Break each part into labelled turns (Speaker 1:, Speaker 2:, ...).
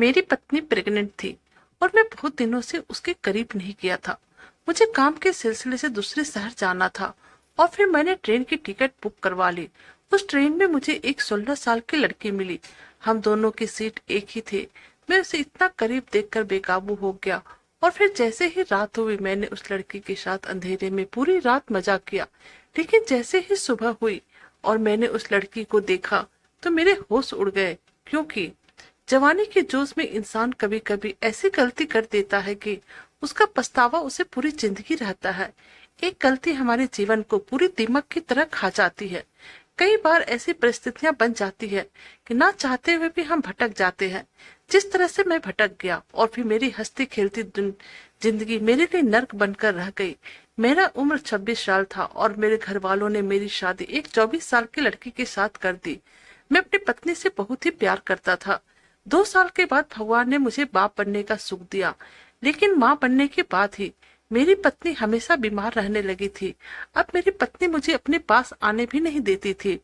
Speaker 1: मेरी पत्नी प्रेग्नेंट थी और मैं बहुत दिनों से उसके करीब नहीं गया था। मुझे काम के सिलसिले से दूसरे शहर जाना था और फिर मैंने ट्रेन की टिकट बुक करवा ली। उस ट्रेन में मुझे एक 16 साल की लड़की मिली। हम दोनों की सीट एक ही थे। मैं उसे इतना करीब देखकर बेकाबू हो गया और फिर जैसे ही रात हुई मैंने उस लड़की के साथ अंधेरे में पूरी रात मजा किया। लेकिन जैसे ही सुबह हुई और मैंने उस लड़की को देखा तो मेरे होश उड़ गए, क्योंकि जवानी के जोश में इंसान कभी कभी ऐसी गलती कर देता है कि उसका पछतावा उसे पूरी जिंदगी रहता है। एक गलती हमारे जीवन को पूरी दीमक की तरह खा जाती है। कई बार ऐसी परिस्थितियां बन जाती है कि ना चाहते हुए भी हम भटक जाते हैं। जिस तरह से मैं भटक गया और फिर मेरी हंसती खेलती जिंदगी मेरे लिए नर्क बनकर रह गई। मेरा उम्र 26 साल था और मेरे घर वालों ने मेरी शादी एक 24 साल की लड़की के साथ कर दी। मैं अपनी पत्नी से बहुत ही प्यार करता था। 2 साल के बाद भगवान ने मुझे बाप बनने का सुख दिया, लेकिन माँ बनने के बाद ही मेरी पत्नी हमेशा बीमार रहने लगी थी। अब मेरी पत्नी मुझे अपने पास आने भी नहीं देती थी।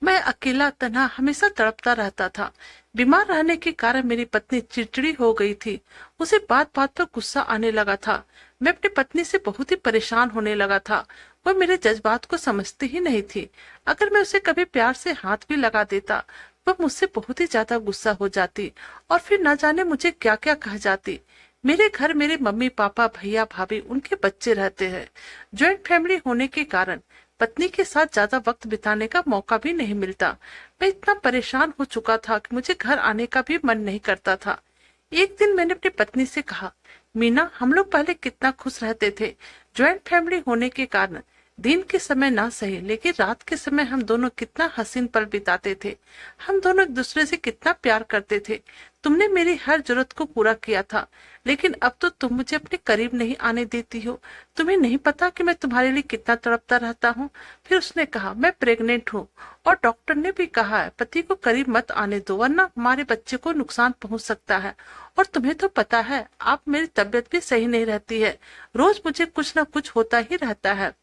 Speaker 1: मैं अकेला तन्हा हमेशा तड़पता रहता था। बीमार रहने के कारण मेरी पत्नी चिड़चिड़ी हो गई थी। उसे बात बात पर गुस्सा आने लगा था। मैं अपनी पत्नी से बहुत ही परेशान होने लगा था। वह मेरे जज्बात को समझती ही नहीं थी। अगर मैं उसे कभी प्यार से हाथ भी लगा देता, वह मुझसे बहुत ही ज्यादा गुस्सा हो जाती और फिर न जाने मुझे क्या क्या कह जाती। मेरे घर मेरे मम्मी पापा भैया भाभी उनके बच्चे रहते हैं। ज्वाइंट फैमिली होने के कारण पत्नी के साथ ज्यादा वक्त बिताने का मौका भी नहीं मिलता। मैं इतना परेशान हो चुका था कि मुझे घर आने का भी मन नहीं करता था। एक दिन मैंने अपनी पत्नी से कहा, मीना, हम लोग पहले कितना खुश रहते थे। ज्वाइंट फैमिली होने के कारण दिन के समय ना सही लेकिन रात के समय हम दोनों कितना हसीन पल बिताते थे। हम दोनों एक दूसरे से कितना प्यार करते थे। तुमने मेरी हर जरूरत को पूरा किया था, लेकिन अब तो तुम मुझे अपने करीब नहीं आने देती हो। तुम्हें नहीं पता कि मैं तुम्हारे लिए कितना तड़पता रहता हूँ। फिर उसने कहा, मैं प्रेग्नेंट हूँ और डॉक्टर ने भी कहा है पति को करीब मत आने दो, वरना हमारे बच्चे को नुकसान पहुंच सकता है। और तुम्हें तो पता है आप मेरी तबीयत भी सही नहीं रहती है। रोज मुझे कुछ न कुछ होता ही रहता है,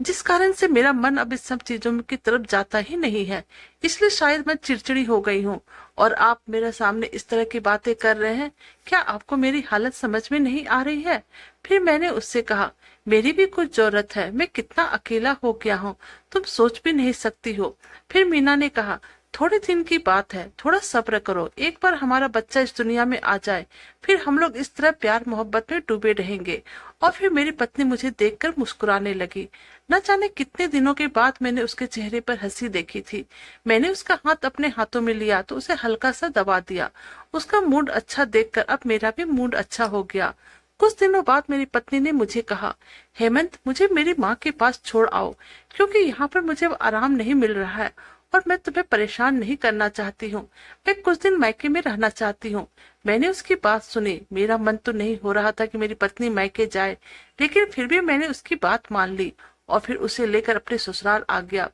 Speaker 1: जिस कारण से मेरा मन अब इस सब चीजों की तरफ जाता ही नहीं है। इसलिए शायद मैं चिड़चिड़ी हो गई हूँ और आप मेरे सामने इस तरह की बातें कर रहे हैं। क्या आपको मेरी हालत समझ में नहीं आ रही है? फिर मैंने उससे कहा, मेरी भी कुछ जरूरत है। मैं कितना अकेला हो गया हूँ, तुम सोच भी नहीं सकती हो। फिर मीना ने कहा, थोड़े दिन की बात है, थोड़ा सब्र करो। एक बार हमारा बच्चा इस दुनिया में आ जाए, फिर हम लोग इस तरह प्यार मोहब्बत में डूबे रहेंगे। और फिर मेरी पत्नी मुझे देखकर मुस्कुराने लगी। न जाने कितने दिनों के बाद मैंने उसके चेहरे पर हंसी देखी थी। मैंने उसका हाथ अपने हाथों में लिया तो उसे हल्का सा दबा दिया। उसका मूड अच्छा देखकर अब मेरा भी मूड अच्छा हो गया। कुछ दिनों बाद मेरी पत्नी ने मुझे कहा, हेमंत, मुझे मेरी माँ के पास छोड़ आओ, क्योंकि यहाँ पर मुझे आराम नहीं मिल रहा है और मैं तुम्हें परेशान नहीं करना चाहती हूँ। मैं कुछ दिन मायके में रहना चाहती हूँ। मैंने उसकी बात सुनी। मेरा मन तो नहीं हो रहा था कि मेरी पत्नी मायके जाए, लेकिन फिर भी मैंने उसकी बात मान ली और फिर उसे लेकर अपने ससुराल आ गया।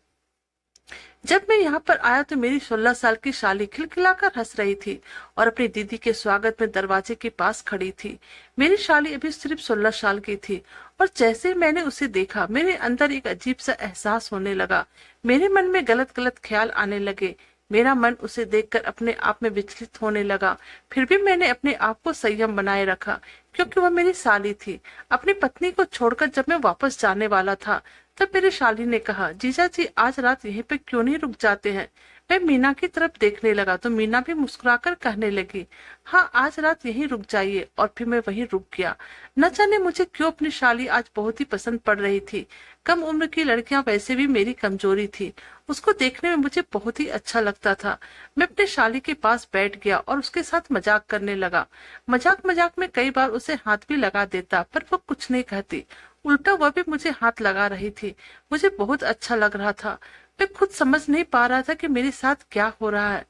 Speaker 1: जब मैं यहाँ पर आया तो मेरी 16 साल की शाली खिलखिलाकर हंस रही थी और अपनी दीदी के स्वागत में दरवाजे के पास खड़ी थी। मेरी शाली अभी सिर्फ 16 साल की थी और जैसे ही मैंने उसे देखा मेरे अंदर एक अजीब सा एहसास होने लगा। मेरे मन में गलत गलत ख्याल आने लगे। मेरा मन उसे देखकर अपने आप में विचलित होने लगा। फिर भी मैंने अपने आप को संयम बनाए रखा, क्योंकि वह मेरी साली थी। अपनी पत्नी को छोड़कर जब मैं वापस जाने वाला था तब मेरी शाली ने कहा, जीजा जी, आज रात यहीं पे क्यों नहीं रुक जाते हैं? मैं मीना की तरफ देखने लगा तो मीना भी मुस्कुराकर कहने लगी, हाँ, आज रात यहीं रुक जाइए। और फिर मैं वहीं रुक गया। न जाने मुझे क्यों अपनी शाली आज बहुत ही पसंद पड़ रही थी। कम उम्र की लड़कियां वैसे भी मेरी कमजोरी थी। उसको देखने में मुझे बहुत ही अच्छा लगता था। मैं अपने शाली के पास बैठ गया और उसके साथ मजाक करने लगा। मजाक मजाक में कई बार उसे हाथ भी लगा देता, पर वो कुछ नहीं कहती। उल्टा वह भी मुझे हाथ लगा रही थी। मुझे बहुत अच्छा लग रहा था। मैं खुद समझ नहीं पा रहा था कि मेरे साथ क्या हो रहा है,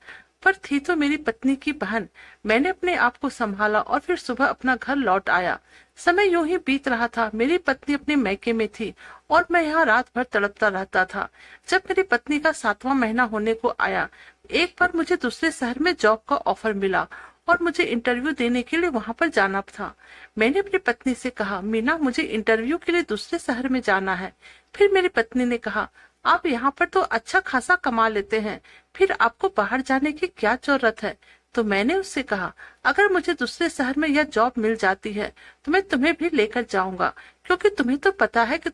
Speaker 1: पर थी तो मेरी पत्नी की बहन। मैंने अपने आप को संभाला और फिर सुबह अपना घर लौट आया। समय यूं ही बीत रहा था। मेरी पत्नी अपने मैके में थी और मैं यहाँ रात भर तड़पता रहता था। जब मेरी पत्नी का 7वां महीना होने को आया, एक बार मुझे दूसरे शहर में जॉब का ऑफर मिला और मुझे इंटरव्यू देने के लिए वहां पर जाना था। मैंने अपनी पत्नी से कहा, मीना, मुझे इंटरव्यू के लिए दूसरे शहर में जाना है। फिर मेरी पत्नी ने कहा, आप यहाँ पर तो अच्छा खासा कमा लेते हैं, फिर आपको बाहर जाने की क्या जरूरत है? तो मैंने उससे कहा, अगर मुझे दूसरे शहर में यह जॉब मिल जाती है तो मैं तुम्हें भी लेकर जाऊंगा, क्योंकि तुम्हें तो पता है कि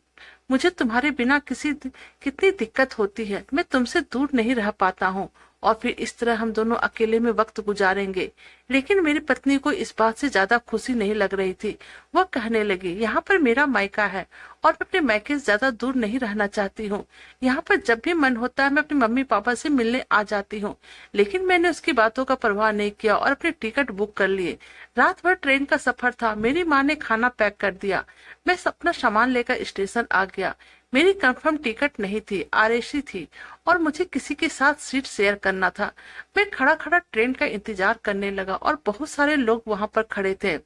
Speaker 1: मुझे तुम्हारे बिना कितनी दिक्कत होती है। मैं तुमसे दूर नहीं रह पाता हूँ और फिर इस तरह हम दोनों अकेले में वक्त गुजारेंगे। लेकिन मेरी पत्नी को इस बात से ज्यादा खुशी नहीं लग रही थी। वह कहने लगी, यहाँ पर मेरा मायका है और मैं अपने मायके से ज्यादा दूर नहीं रहना चाहती हूँ। यहाँ पर जब भी मन होता है मैं अपने मम्मी पापा से मिलने आ जाती हूँ। लेकिन मैंने उसकी बातों का परवाह नहीं किया और अपने टिकट बुक कर लिए। रात भर ट्रेन का सफर था। मेरी माँ ने खाना पैक कर दिया। मैं अपना सामान लेकर स्टेशन आ गया। मेरी कंफर्म टिकट नहीं थी, आरएसी थी और मुझे किसी के साथ सीट शेयर करना था। मैं खड़ा खड़ा ट्रेन का इंतजार करने लगा और बहुत सारे लोग वहां पर खड़े थे।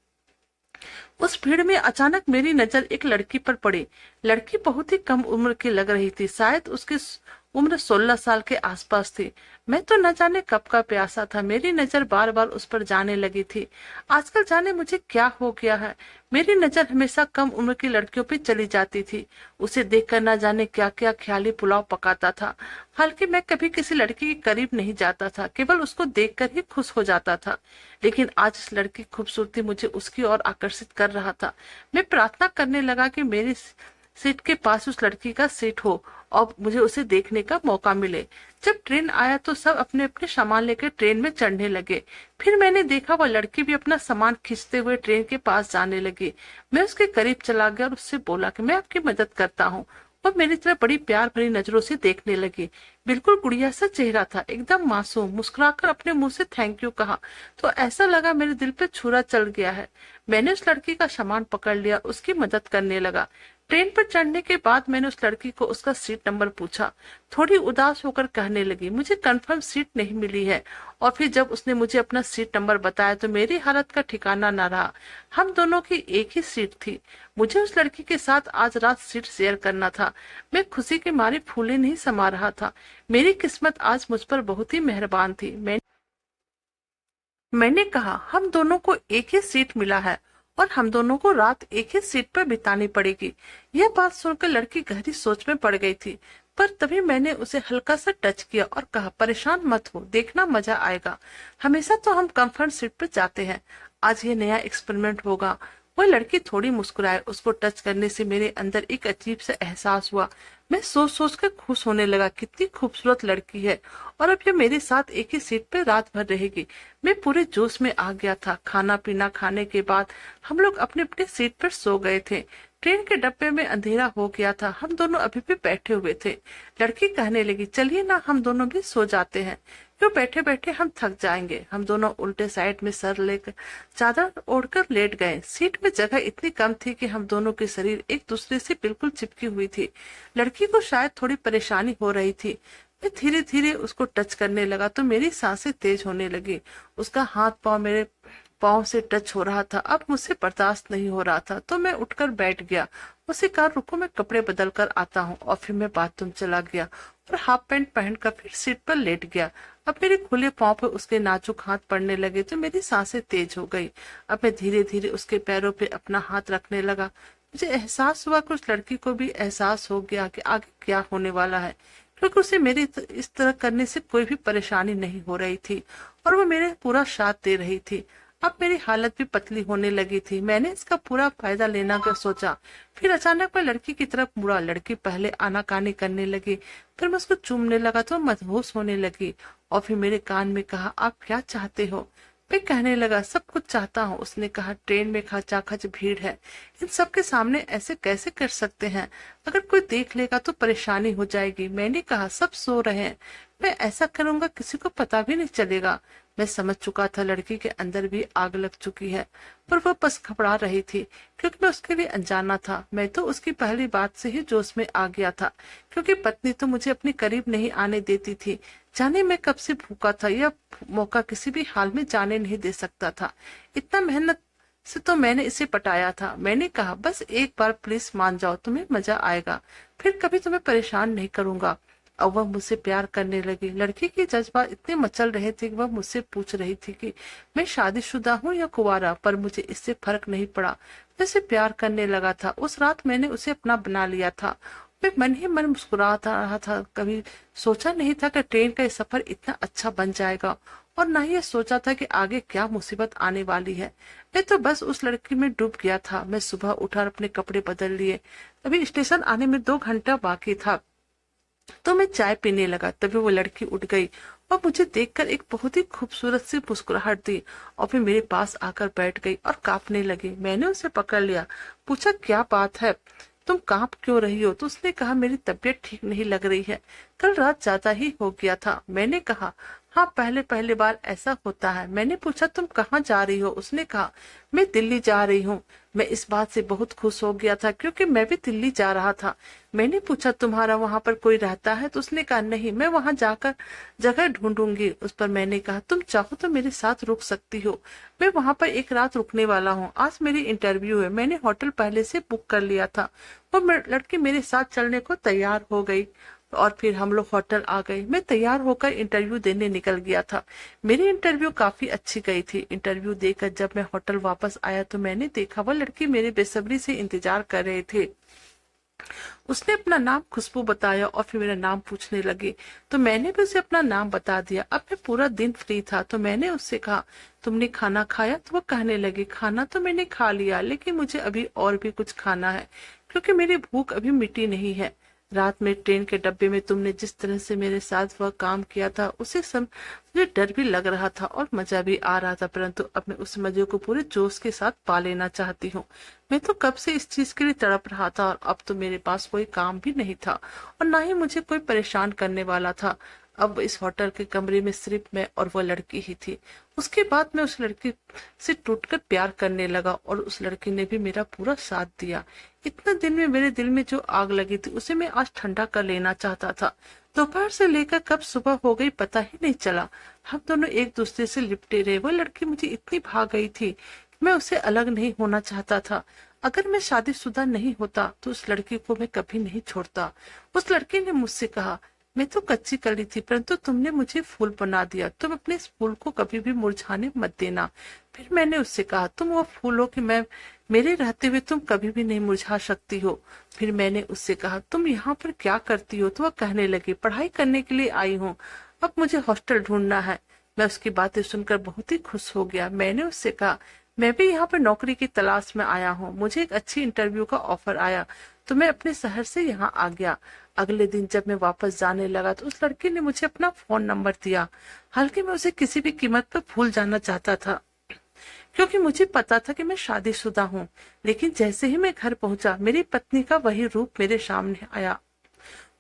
Speaker 1: उस भीड़ में अचानक मेरी नजर एक लड़की पर पड़ी। लड़की बहुत ही कम उम्र की लग रही थी, शायद उसकी उम्र 16 साल के आसपास थी। मैं तो न जाने कब का प्यासा था, मेरी नजर बार बार उस पर जाने लगी थी। आजकल जाने मुझे क्या हो गया है, मेरी नजर हमेशा कम उम्र की लड़कियों पे चली जाती थी। उसे देखकर न जाने क्या क्या ख्याली पुलाव पकाता था। हालांकि मैं कभी किसी लड़की के करीब नहीं जाता था, केवल उसको देखकर ही खुश हो जाता था। लेकिन आज इस लड़की की खूबसूरती मुझे उसकी ओर आकर्षित कर रहा था। मैं प्रार्थना करने लगा कि मेरी सीट के पास उस लड़की का सीट हो और मुझे उसे देखने का मौका मिले। जब ट्रेन आया तो सब अपने अपने सामान लेकर ट्रेन में चढ़ने लगे। फिर मैंने देखा वह लड़की भी अपना सामान खींचते हुए ट्रेन के पास जाने लगी। मैं उसके करीब चला गया और उससे बोला कि मैं आपकी मदद करता हूँ। वह मेरी तरफ बड़ी प्यार भरी नजरों से देखने लगी। बिल्कुल गुड़िया सा चेहरा था, एकदम मासूम। मुस्कुराकर अपने मुंह से थैंक यू कहा तो ऐसा लगा मेरे दिल पे छुरा चल गया है। मैंने उस लड़की का सामान पकड़ लिया, उसकी मदद करने लगा। ट्रेन पर चढ़ने के बाद मैंने उस लड़की को उसका सीट नंबर पूछा। थोड़ी उदास होकर कहने लगी, मुझे कंफर्म सीट नहीं मिली है। और फिर जब उसने मुझे अपना सीट नंबर बताया तो मेरी हालत का ठिकाना न रहा। हम दोनों की एक ही सीट थी। मुझे उस लड़की के साथ आज रात सीट शेयर करना था। मैं खुशी के मारे फूले नहीं समा रहा था। मेरी किस्मत आज मुझ पर बहुत ही मेहरबान थी। मैंने कहा, हम दोनों को एक ही सीट मिला है और हम दोनों को रात एक ही सीट पर बितानी पड़ेगी। यह बात सुनकर लड़की गहरी सोच में पड़ गई थी। पर तभी मैंने उसे हल्का सा टच किया और कहा, परेशान मत हो, देखना मजा आएगा। हमेशा तो हम कंफर्ट सीट पर जाते हैं, आज ये नया एक्सपेरिमेंट होगा। वह लड़की थोड़ी मुस्कुराए। उसको टच करने से मेरे अंदर एक अजीब सा एहसास हुआ। मैं सोच सोच कर खुश होने लगा, कितनी खूबसूरत लड़की है और अब ये मेरे साथ एक ही सीट पे रात भर रहेगी। मैं पूरे जोश में आ गया था। खाना पीना खाने के बाद हम लोग अपने अपने सीट पर सो गए थे। ट्रेन के डब्बे में अंधेरा हो गया था। हम दोनों अभी भी बैठे हुए थे। लड़की कहने लगी, चलिए ना हम दोनों भी सो जाते हैं, क्यों बैठे बैठे हम थक जाएंगे। हम दोनों उल्टे साइड में सर लेकर चादर ओढ़कर लेट गए। सीट में जगह इतनी कम थी कि हम दोनों के शरीर एक दूसरे से बिल्कुल चिपकी हुई थी। लड़की को शायद थोड़ी परेशानी हो रही थी। मैं धीरे धीरे उसको टच करने लगा तो मेरी सांसें तेज होने लगी। उसका हाथ पांव मेरे पांव से टच हो रहा था। अब मुझसे बर्दाश्त नहीं हो रहा था तो मैं उठकर बैठ गया। उसे कहा, रुको मैं कपड़े बदल कर आता हूँ। और फिर मैं बाथरूम चला गया और हाफ पैंट पहनकर फिर सीट पर लेट गया। अब मेरे खुले पांव पर उसके नाजुक हाथ पड़ने लगे तो मेरी सांसें तेज हो गई। अब मैं धीरे धीरे उसके पैरों पे अपना हाथ रखने लगा। मुझे एहसास हुआ कि उस लड़की को भी एहसास हो गया कि आगे क्या होने वाला है, क्योंकि उसे मेरी इस तरह करने से कोई भी परेशानी नहीं हो रही थी और वो मेरे पूरा साथ दे रही थी। अब मेरी हालत भी पतली होने लगी थी। मैंने इसका पूरा फायदा लेना का सोचा। फिर अचानक मैं लड़की की तरफ मुड़ा। लड़की पहले आनाकानी करने लगी, फिर मैं उसको चूमने लगा तो मदहोश होने लगी और फिर मेरे कान में कहा, आप क्या चाहते हो। मैं कहने लगा, सब कुछ चाहता हूँ। उसने कहा, ट्रेन में खचाखच भीड़ है, इन सब के सामने ऐसे कैसे कर सकते हैं, अगर कोई देख लेगा तो परेशानी हो जाएगी। मैंने कहा, सब सो रहे हैं, मैं ऐसा करूंगा किसी को पता भी नहीं चलेगा। मैं समझ चुका था लड़की के अंदर भी आग लग चुकी है, पर वह बस घबरा रही थी क्योंकि मैं उसके लिए अनजाना था। मैं तो उसकी पहली बात से ही जोश में आ गया था, क्योंकि पत्नी तो मुझे अपने करीब नहीं आने देती थी। जाने मैं कब से भूखा था, यह मौका किसी भी हाल में जाने नहीं दे सकता था। इतना मेहनत से तो मैंने इसे पटाया था। मैंने कहा, बस एक बार प्लीज मान जाओ, तुम्हें मजा आएगा, फिर कभी तुम्हें परेशान नहीं करूंगा। अब वह मुझसे प्यार करने लगी। लड़की के जज्बात इतने मचल रहे थे कि वह मुझसे पूछ रही थी कि मैं शादीशुदा हूँ या कुंवारा, पर मुझे इससे फर्क नहीं पड़ा। मैं उसे प्यार करने लगा था। उस रात मैंने उसे अपना बना लिया था। मैं मन ही मन मुस्कुराता रहा था। कभी सोचा नहीं था कि ट्रेन का ये सफर इतना अच्छा बन जाएगा और ना ही ये सोचा था कि आगे क्या मुसीबत आने वाली है। मैं तो बस उस लड़की में डूब गया था। मैं सुबह उठा और अपने कपड़े बदल लिए। अभी स्टेशन आने में 2 घंटा बाकी था, तो मैं चाय पीने लगा। तभी वो लड़की उठ गई और मुझे देखकर एक बहुत ही खूबसूरत सी मुस्कुराहट दी और फिर मेरे पास आकर बैठ गई और कांपने लगी। मैंने उसे पकड़ लिया, पूछा क्या बात है, तुम कांप क्यों रही हो? तो उसने कहा मेरी तबीयत ठीक नहीं लग रही है, कल रात ज्यादा ही हो गया था। मैंने कहा हाँ, पहले पहले बार ऐसा होता है। मैंने पूछा तुम कहाँ जा रही हो? उसने कहा मैं दिल्ली जा रही हूँ। मैं इस बात से बहुत खुश हो गया था क्योंकि मैं भी दिल्ली जा रहा था। मैंने पूछा तुम्हारा वहां पर कोई रहता है? तो उसने कहा नहीं, मैं वहां जाकर जगह ढूंढूंगी। उस पर मैंने कहा तुम चाहो तो मेरे साथ रुक सकती हो, मैं वहां पर एक रात रुकने वाला हूँ। आज मेरी इंटरव्यू है, मैंने होटल पहले से बुक कर लिया था। वो लड़की मेरे साथ चलने को तैयार हो गई और फिर हम लोग होटल आ गए। मैं तैयार होकर इंटरव्यू देने निकल गया था। मेरी इंटरव्यू काफी अच्छी गई थी। इंटरव्यू देकर जब मैं होटल वापस आया तो मैंने देखा वह लड़की मेरे बेसब्री से इंतजार कर रहे थे। उसने अपना नाम खुशबू बताया और फिर मेरा नाम पूछने लगी, तो मैंने भी उसे अपना नाम बता दिया। अब मैं पूरा दिन फ्री था तो मैंने उससे कहा तुमने खाना खाया? तो वो कहने लगी खाना तो मैंने खा लिया, लेकिन मुझे अभी और भी कुछ खाना है क्योंकि मेरी भूख अभी मिटी नहीं है। रात में ट्रेन के डब्बे में तुमने जिस तरह से मेरे साथ वह काम किया था उसे मुझे डर भी लग रहा था और मजा भी आ रहा था, परंतु अब मैं उस मजे को पूरे जोश के साथ पा लेना चाहती हूँ। मैं तो कब से इस चीज के लिए तड़प रहा था और अब तो मेरे पास कोई काम भी नहीं था और ना ही मुझे कोई परेशान करने वाला था। अब इस होटल के कमरे में सिर्फ मैं और वो लड़की ही थी। उसके बाद मैं उस लड़की से टूटकर प्यार करने लगा और उस लड़की ने भी मेरा पूरा साथ दिया। इतने दिन में मेरे दिल में जो आग लगी थी उसे मैं आज ठंडा कर लेना चाहता था। दोपहर से लेकर कब सुबह हो गई पता ही नहीं चला। हम दोनों एक दूसरे से लिपटे रहे। वो लड़की मुझे इतनी भा गई थी कि मैं उससे अलग नहीं होना चाहता था। अगर मैं शादीशुदा नहीं होता तो उस लड़की को मैं कभी नहीं छोड़ता। उस लड़की ने मुझसे कहा मैं तो कच्ची कली थी परंतु तुमने मुझे फूल बना दिया, तुम अपने इस फूल को कभी भी मुरझाने मत देना। फिर मैंने उससे कहा तुम वो फूल हो कि मैं मेरे रहते हुए तुम कभी भी नहीं मुरझा सकती हो। फिर मैंने उससे कहा तुम यहाँ पर क्या करती हो? तो वह कहने लगी पढ़ाई करने के लिए आई हूँ, अब मुझे हॉस्टल ढूंढना है। मैं उसकी बातें सुनकर बहुत ही खुश हो गया। मैंने उससे कहा मैं भी यहाँ पर नौकरी की तलाश में आया हूँ, मुझे एक अच्छी इंटरव्यू का ऑफर आया तो मैं अपने शहर से यहाँ आ गया। अगले दिन जब मैं वापस जाने लगा तो उस लड़की ने मुझे अपना फोन नंबर दिया। हालांकि मैं उसे किसी भी कीमत पर भूल जाना चाहता था क्योंकि मुझे पता था कि मैं शादीशुदा हूँ, लेकिन जैसे ही मैं घर पहुंचा मेरी पत्नी का वही रूप मेरे सामने आया।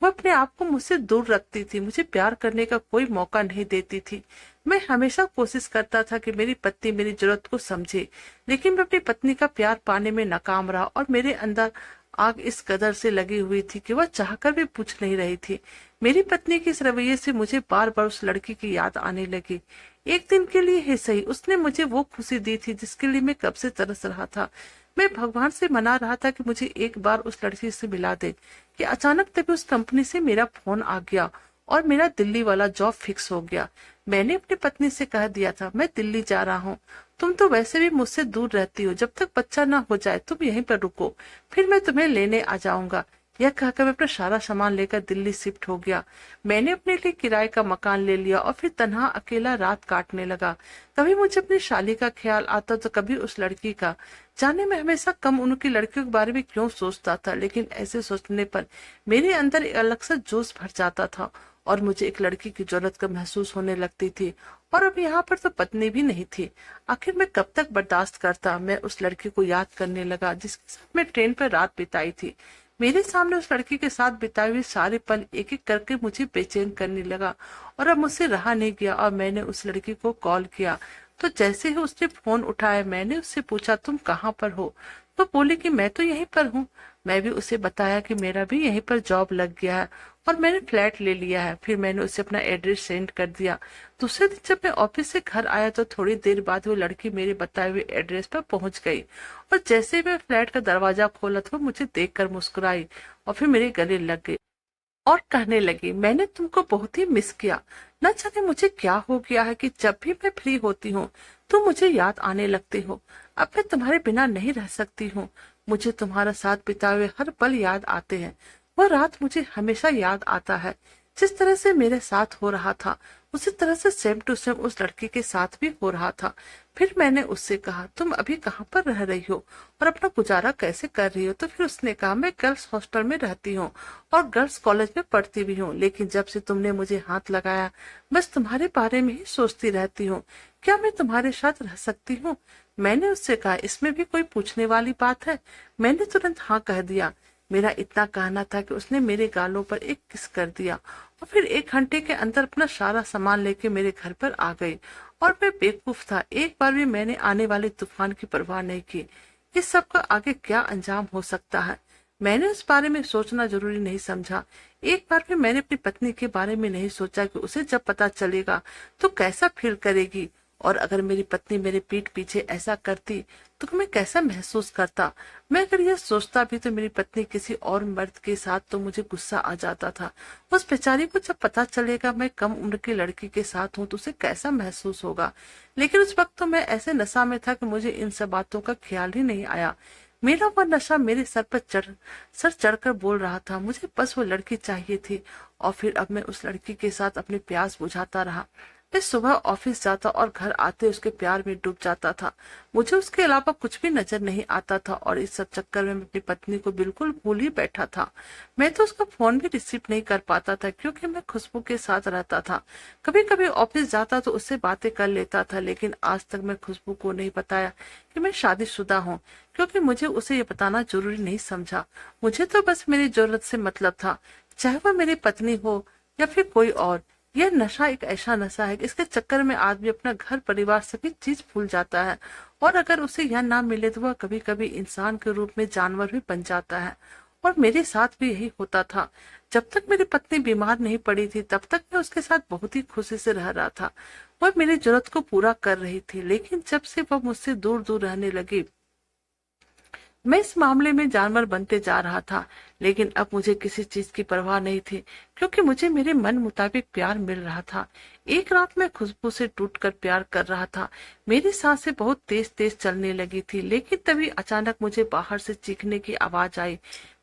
Speaker 1: वो अपने आप को मुझसे दूर रखती थी, मुझे प्यार करने का कोई मौका नहीं देती थी। मैं हमेशा कोशिश करता था कि मेरी पत्नी मेरी जरूरत को समझे, लेकिन मैं अपनी पत्नी का प्यार पाने में नाकाम रहा और मेरे अंदर आग इस कदर से लगी हुई थी कि वह चाहकर भी पूछ नहीं रही थी। मेरी पत्नी के इस रवैये से मुझे बार बार उस लड़की की याद आने लगी। एक दिन के लिए ही सही, उसने मुझे वो खुशी दी थी जिसके लिए मैं कब से तरस रहा था। मैं भगवान से मना रहा था कि मुझे एक बार उस लड़की से मिला दे कि अचानक तभी उस कंपनी से मेरा फोन आ गया और मेरा दिल्ली वाला जॉब फिक्स हो गया। मैंने अपनी पत्नी से कह दिया था मैं दिल्ली जा रहा हूँ, तुम तो वैसे भी मुझसे दूर रहती हो, जब तक बच्चा ना हो जाए तुम यहीं पर रुको, फिर मैं तुम्हें लेने आ जाऊंगा। यह कहकर मैं अपना सारा सामान लेकर दिल्ली शिफ्ट हो गया। मैंने अपने लिए किराए का मकान ले लिया और फिर तन्हा अकेला रात काटने लगा। कभी मुझे अपनी शाली का ख्याल आता तो कभी उस लड़की का। जाने मैं हमेशा कम उम्र की लड़कियों के बारे में क्यों सोचता था, लेकिन ऐसे सोचने पर मेरे अंदर एक अलग सा जोश भर जाता था और मुझे एक लड़की की जरूरत का महसूस होने लगती थी। और अब यहाँ पर तो पत्नी भी नहीं थी। आखिर मैं कब तक बर्दाश्त करता। मैं उस लड़की को याद करने लगा जिसके साथ मैं ट्रेन पर रात बिताई थी। मेरे सामने उस लड़की के साथ बिताए हुए सारे पल एक एक करके मुझे बेचैन करने लगा और अब मुझसे रहा नहीं गया और मैंने उस लड़की को कॉल किया। तो जैसे ही उसने फोन उठाया मैंने उससे पूछा तुम कहाँ पर हो? तो बोली कि मैं तो यहीं पर हूँ। मैं भी उसे बताया कि मेरा भी यहीं पर जॉब लग गया है और मैंने फ्लैट ले लिया है। फिर मैंने उसे अपना एड्रेस सेंड कर दिया। दूसरे दिन जब मैं ऑफिस से घर आया तो थोड़ी देर बाद वो लड़की मेरे बताए हुए एड्रेस पर पहुंच गई और जैसे ही मैं फ्लैट का दरवाजा खोला तो वो मुझे देखकर मुस्कुराई और फिर मेरे गले लग गई और कहने लगी मैंने तुमको बहुत ही मिस किया। न जाने मुझे क्या हो गया है कि जब भी मैं फ्री होती हूँ तुम मुझे याद आने लगते हो। अब मैं तुम्हारे बिना नहीं रह सकती हूँ। मुझे तुम्हारा साथ बिताए हुए हर पल याद आते हैं। वो रात मुझे हमेशा याद आता है जिस तरह से मेरे साथ हो रहा था उसी तरह से सेम टू सेम उस लड़की के साथ भी हो रहा था। फिर मैंने उससे कहा, तुम अभी कहाँ पर रह रही हो और अपना गुजारा कैसे कर रही हो? तो फिर उसने कहा, मैं गर्ल्स हॉस्टल में रहती हूँ और गर्ल्स कॉलेज में पढ़ती भी हूँ, लेकिन जब से तुमने मुझे हाथ लगाया बस तुम्हारे बारे में ही सोचती रहती हूँ। क्या मैं तुम्हारे साथ रह सकती हूँ? मैंने उससे कहा, इसमें भी कोई पूछने वाली बात है? मैंने तुरंत हाँ कह दिया। मेरा इतना कहना था कि उसने मेरे गालों पर एक किस कर दिया और फिर 1 घंटे के अंदर अपना सारा सामान लेके मेरे घर पर आ गई। और मैं बेवकूफ था, एक बार भी मैंने आने वाले तूफान की परवाह नहीं की। इस सब का आगे क्या अंजाम हो सकता है मैंने उस बारे में सोचना जरूरी नहीं समझा। एक बार भी मैंने अपनी पत्नी के बारे में नहीं सोचा कि उसे जब पता चलेगा तो कैसा फील करेगी, और अगर मेरी पत्नी मेरे पीठ पीछे ऐसा करती तो मैं कैसा महसूस करता। मैं अगर यह सोचता भी तो मेरी पत्नी किसी और मर्द के साथ, तो मुझे गुस्सा आ जाता था। उस बेचारी को जब पता चलेगा मैं कम उम्र की लड़की के साथ हूँ तो उसे कैसा महसूस होगा। लेकिन उस वक्त तो मैं ऐसे नशा में था कि मुझे इन सब बातों का ख्याल ही नहीं आया। मेरा वह नशा मेरे सर पर सर चढ़कर बोल रहा था, मुझे बस वो लड़की चाहिए थी। और फिर अब मैं उस लड़की के साथ अपनी प्यास बुझाता रहा। मैं सुबह ऑफिस जाता और घर आते उसके प्यार में डूब जाता था। मुझे उसके अलावा कुछ भी नजर नहीं आता था और इस सब चक्कर में मैं अपनी पत्नी को बिल्कुल भूल ही बैठा था। मैं तो उसका फोन भी रिसीव नहीं कर पाता था क्योंकि मैं खुशबू के साथ रहता था। कभी कभी ऑफिस जाता तो उससे बातें कर लेता था, लेकिन आज तक मैं खुशबू को नहीं बताया कि मैं शादीशुदा हूँ, क्योंकि मुझे उसे ये बताना जरूरी नहीं समझा। मुझे तो बस मेरी जरूरत से मतलब था, चाहे वह मेरी पत्नी हो या फिर कोई और। यह नशा एक ऐसा नशा है कि इसके चक्कर में आदमी अपना घर परिवार सभी चीज भूल जाता है, और अगर उसे यह ना मिले तो वह कभी कभी इंसान के रूप में जानवर भी बन जाता है। और मेरे साथ भी यही होता था। जब तक मेरी पत्नी बीमार नहीं पड़ी थी तब तक मैं उसके साथ बहुत ही खुशी से रह रहा था। वह मेरी जरूरत को पूरा कर रही थी, लेकिन जब से वह मुझसे दूर दूर रहने लगी मैं इस मामले में जानवर बनते जा रहा था। लेकिन अब मुझे किसी चीज की परवाह नहीं थी, क्योंकि मुझे मेरे मन मुताबिक प्यार मिल रहा था। एक रात मैं खुशबू से टूटकर प्यार कर रहा था। मेरी सांसें बहुत तेज तेज चलने लगी थी, लेकिन तभी अचानक मुझे बाहर से चीखने की आवाज आई।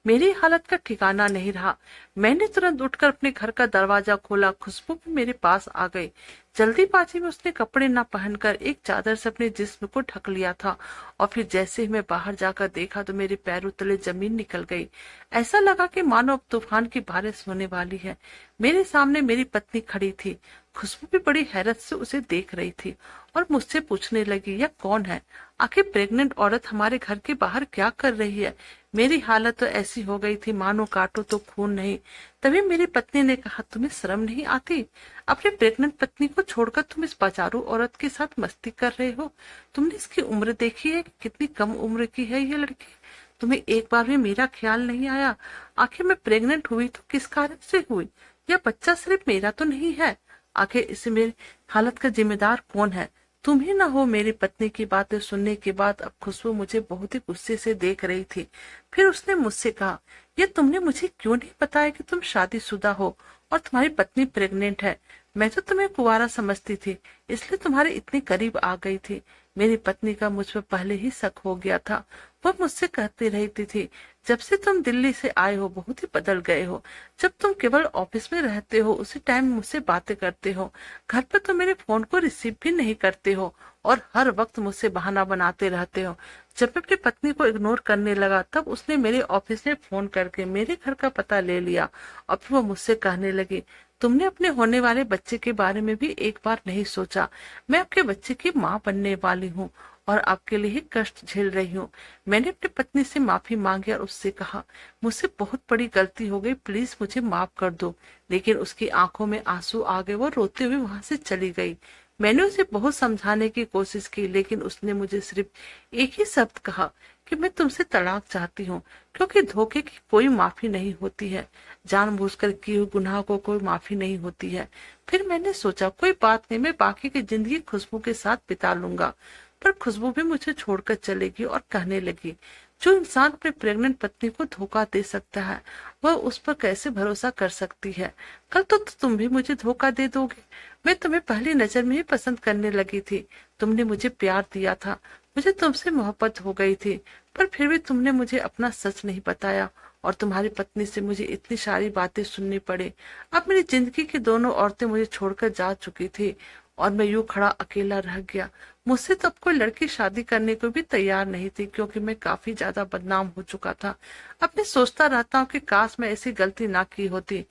Speaker 1: मेरी हालत का ठिकाना नहीं रहा। मैंने तुरंत उठकर अपने घर का दरवाजा खोला। खुशबू भी मेरे पास आ गई। जल्दीबाजी में उसने कपड़े न पहनकर एक चादर से अपने जिस्म को ढक लिया था, और फिर जैसे ही मैं बाहर जाकर देखा तो मेरे पैरों तले जमीन निकल गई। ऐसा लगा कि मानो अब तूफान की बारिश होने वाली है। मेरे सामने मेरी पत्नी खड़ी थी। खुशबू भी बड़ी हैरत से उसे देख रही थी और मुझसे पूछने लगी, यह कौन है? आखिर प्रेग्नेंट औरत हमारे घर के बाहर क्या कर रही है? मेरी हालत तो ऐसी हो गई थी मानो काटो तो खून नहीं। तभी मेरी पत्नी ने कहा, तुम्हें शर्म नहीं आती? अपनी प्रेग्नेंट पत्नी को छोड़कर तुम इस बाजारू औरत के साथ मस्ती कर रहे हो? तुमने इसकी उम्र देखी है? कितनी कम उम्र की है ये लड़की। तुम्हें एक बार भी मेरा ख्याल नहीं आया? आखिर मैं प्रेग्नेंट हुई तो किस कारण से हुई? यह बच्चा सिर्फ मेरा तो नहीं है। आखिर इस मेरी हालत का जिम्मेदार कौन है? तुम ही ना हो। मेरी पत्नी की बातें सुनने के बाद अब खुशबू मुझे बहुत ही गुस्से से देख रही थी। फिर उसने मुझसे कहा, ये तुमने मुझे क्यों नहीं बताया कि तुम शादीशुदा हो और तुम्हारी पत्नी प्रेग्नेंट है? मैं तो तुम्हें कुंवारा समझती थी, इसलिए तुम्हारे इतने करीब आ गई थी। मेरी पत्नी का मुझ पर पहले ही शक हो गया था। वह मुझसे कहती रहती थी, जब से तुम दिल्ली से आए हो बहुत ही बदल गए हो। जब तुम केवल ऑफिस में रहते हो उसी टाइम मुझसे बातें करते हो, घर पर तो मेरे फोन को रिसीव भी नहीं करते हो और हर वक्त मुझसे बहाना बनाते रहते हो। जब मैं अपनी पत्नी को इग्नोर करने लगा तब उसने मेरे ऑफिस में फोन करके मेरे घर का पता ले लिया और फिर वो मुझसे कहने लगी, तुमने अपने होने वाले बच्चे के बारे में भी एक बार नहीं सोचा? मैं आपके बच्चे की माँ बनने वाली हूँ और आपके लिए ही कष्ट झेल रही हूँ। मैंने अपनी पत्नी से माफी मांगी और उससे कहा, मुझसे बहुत बड़ी गलती हो गई, प्लीज मुझे माफ कर दो। लेकिन उसकी आंखों में आंसू आ गए, वो रोते हुए वहां से चली गई। मैंने उसे बहुत समझाने की कोशिश की, लेकिन उसने मुझे सिर्फ एक ही शब्द कहा कि मैं तुमसे तलाक चाहती हूँ, क्योंकि धोखे की कोई माफी नहीं होती है। जानबूझकर किए हुए गुनाह को कोई माफी नहीं होती है। फिर मैंने सोचा, कोई बात नहीं, मैं बाकी की जिंदगी खुशबू के साथ बिता लूंगा। पर खुशबू भी मुझे छोड़कर चलेगी और कहने लगी, जो इंसान अपने प्रेग्नेंट पत्नी को धोखा दे सकता है वह उस पर कैसे भरोसा कर सकती है? कल तो तुम भी मुझे धोखा दे दोगे। मैं तुम्हें पहली नजर में ही पसंद करने लगी थी। तुमने मुझे प्यार दिया था, मुझे तुमसे मोहब्बत हो गई थी, पर फिर भी तुमने मुझे अपना सच नहीं बताया और तुम्हारी पत्नी से मुझे इतनी सारी बातें सुननी पड़े। अब मेरी जिंदगी की दोनों औरतें मुझे छोड़कर जा चुकी थी और मैं यूं खड़ा अकेला रह गया। मुझसे तो अब कोई लड़की शादी करने को भी तैयार नहीं थी, क्योंकि मैं काफी ज्यादा बदनाम हो चुका था। अब मैं सोचता रहता हूँ कि काश मैं ऐसी गलती ना की होती,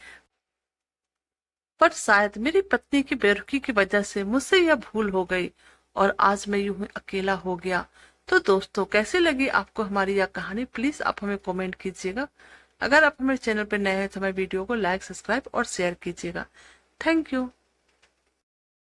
Speaker 1: पर शायद मेरी पत्नी की बेरुखी की वजह से मुझसे यह भूल हो गई और आज मैं यूं ही अकेला हो गया। तो दोस्तों, कैसी लगी आपको हमारी यह कहानी? प्लीज आप हमें कमेंट कीजिएगा। अगर आप हमारे चैनल पर नए हैं तो हमारे वीडियो को लाइक, सब्सक्राइब और शेयर कीजिएगा। Thank you.